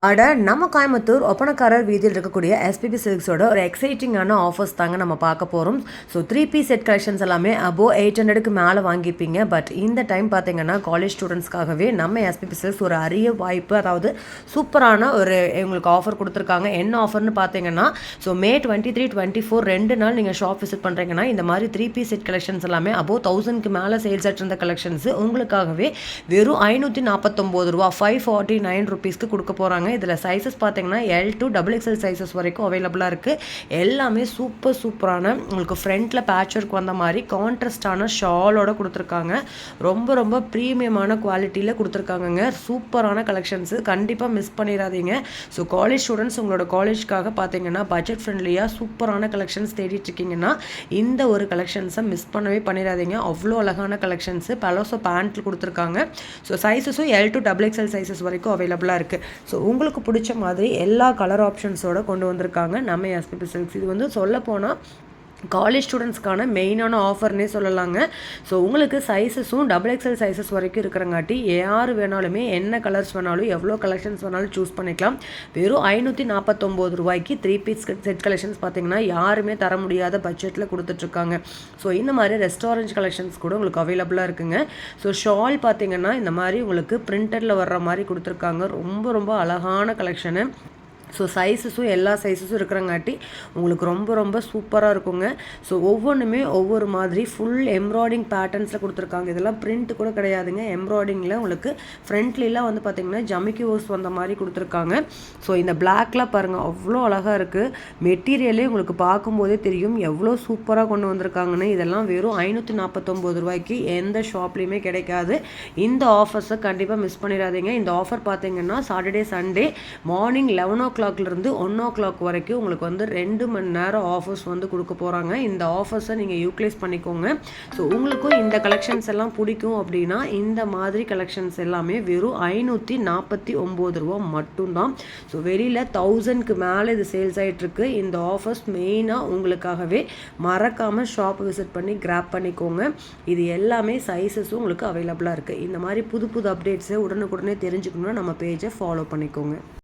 அட நம்ம கோயம்புத்தூர் ஒப்பனக்காரர் வீதியில் இருக்கக்கூடிய எஸ்பிபி சில்க்ஸோட ஒரு எக்ஸைட்டிங்கான ஆஃபர்ஸ் தாங்க நம்ம பார்க்க போகிறோம். ஸோ 3 செட் கலெக்ஷன்ஸ் எல்லாமே அபோவ் 800க்கு மேலே வாங்கியிருப்பீங்க. பட் இந்த டைம் பார்த்தீங்கன்னா காலேஜ் ஸ்டூடெண்ட்ஸ்க்காகவே நம்ம எஸ்பிபி சில்க்ஸ் ஒரு அரிய வாய்ப்பு, அதாவது சூப்பரான ஒரு உங்களுக்கு ஆஃபர் கொடுத்துருக்காங்க. என்ன ஆஃபர்னு பார்த்தீங்கன்னா, ஸோ மே 23, 24 2 நாள் நீங்கள் ஷாப் விசிட் பண்ணுறீங்கன்னா இந்த மாதிரி 3 செட் கலெக்ஷன்ஸ் எல்லாமே அபோவ் 1000க்கு மேலே சேல்ஸ் ஆகிட்டு இருந்த கலெக்ஷன்ஸ் உங்களுக்காகவே வெறும் ₹549 549 ருபீஸ்க்கு கொடுக்க போகிறாங்க. இதில் சைஸஸ் பார்த்தீங்கன்னா L to XXL சைஸஸ் வரைக்கும் அவைலபிளாக இருக்குது. எல்லாமே சூப்பரான உங்களுக்கு ஃப்ரண்ட்டில் பேட்ச் ஒர்க் வந்த மாதிரி கான்ட்ராஸ்டான ஷாலோட கொடுத்துருக்காங்க. ரொம்ப ப்ரீமியமான குவாலிட்டியில் கொடுத்துருக்காங்கங்க. சூப்பரான கலெக்ஷன்ஸு, கண்டிப்பாக மிஸ் பண்ணிடாதீங்க. ஸோ காலேஜ் ஸ்டூடெண்ட்ஸ் உங்களோட காலேஜ்க்காக பார்த்தீங்கன்னா பட்ஜெட் ஃப்ரெண்ட்லியாக சூப்பரான கலெக்ஷன்ஸ் தேடிட்டு இருக்கீங்கன்னா இந்த ஒரு கலெக்ஷன்ஸை மிஸ் பண்ணவே பண்ணிடாதீங்க. அவ்வளோ அழகான கலெக்ஷன்ஸு பலோசோ பேண்ட்டில் கொடுத்துருக்காங்க. ஸோ சைஸஸும் L to XXL சைஸஸ் வரைக்கும் அவைலபிளாக இருக்குது. ஸோ உங்களுக்கு பிடிச்ச மாதிரி எல்லா கலர் ஆப்ஷன்ஸோடு கொண்டு வந்திருக்காங்க நம்ம எஸ்பிபி சில்க்ஸ். இது வந்து சொல்லப்போனால் காலேஜ் ஸ்டூடெண்ட்ஸ்க்கான மெயினான ஆஃபர்னே சொல்லலாங்க. ஸோ உங்களுக்கு சைஸஸும் XXL சைஸஸ் வரைக்கும் இருக்கிறங்காட்டி யார் வேணாலுமே என்ன கலர்ஸ் வேணாலும் எவ்வளோ கலெக்ஷன்ஸ் வேணாலும் சூஸ் பண்ணிக்கலாம். வெறும் ₹549 3 செட் கலெக்ஷன்ஸ் பார்த்தீங்கன்னா யாருமே தர முடியாத பட்ஜெட்டில் கொடுத்துட்ருக்காங்க. ஸோ இந்த மாதிரி ரெஸ்டாரண்ட் கலெக்ஷன்ஸ் கூட உங்களுக்கு அவைலபிளாக இருக்குங்க. ஸோ ஷால் பார்த்தீங்கன்னா இந்த மாதிரி உங்களுக்கு பிரிண்டடில் வர்ற மாதிரி கொடுத்துருக்காங்க. ரொம்ப அழகான கலெக்ஷனு. ஸோ சைஸஸும் எல்லா சைஸஸும் இருக்கிறங்காட்டி உங்களுக்கு ரொம்ப சூப்பராக இருக்குங்க. ஸோ ஒவ்வொன்றுமே ஒவ்வொரு மாதிரி ஃபுல் எம்ப்ராய்டிங் பேட்டர்ன்ஸில் கொடுத்துருக்காங்க. இதெல்லாம் பிரிண்ட் கூட கிடையாதுங்க, எம்ப்ராய்டிங்கில் உங்களுக்கு ஃப்ரண்ட்லாம் வந்து பார்த்திங்கன்னா ஜமிக்கி ஒர்க்ஸ் வந்த மாதிரி கொடுத்துருக்காங்க. ஸோ இந்த பிளாக்லாம் பாருங்கள் அவ்வளோ அழகாக இருக்குது. மெட்டீரியலே உங்களுக்கு பார்க்கும்போதே தெரியும் எவ்வளோ சூப்பராக கொண்டு வந்திருக்காங்கன்னு. இதெல்லாம் வெறும் ₹549 எந்த ஷாப்லேயுமே கிடைக்காது. இந்த ஆஃபர்ஸை கண்டிப்பாக மிஸ் பண்ணிடாதீங்க. இந்த ஆஃபர் பார்த்தீங்கன்னா சாட்டர்டே சண்டே மார்னிங் 11 o'clockலேருந்து 1 o'clock வரைக்கும் உங்களுக்கு வந்து 2 மணி நேரம் ஆஃபர்ஸ் வந்து கொடுக்க போகிறாங்க. இந்த ஆஃபர்ஸை நீங்கள் யூட்டிலைஸ் பண்ணிக்கோங்க. ஸோ உங்களுக்கும் இந்த கலெக்ஷன்ஸ் எல்லாம் பிடிக்கும் அப்படின்னா இந்த மாதிரி கலெக்ஷன்ஸ் எல்லாமே வெறும் ₹549 மட்டும்தான். ஸோ வெளியில் 1000க்கு மேலே இது சேல்ஸ் ஆகிட்டுருக்கு. இந்த ஆஃபர்ஸ் மெயினாக உங்களுக்காகவே மறக்காமல் ஷாப் விசிட் பண்ணி கிராப் பண்ணிக்கோங்க. இது எல்லாமே சைஸஸும் உங்களுக்கு அவைலபிளாக இருக்குது. இந்த மாதிரி புது அப்டேட்ஸை உடனுக்குடனே தெரிஞ்சுக்கணுன்னா நம்ம பேஜை ஃபாலோ பண்ணிக்கோங்க.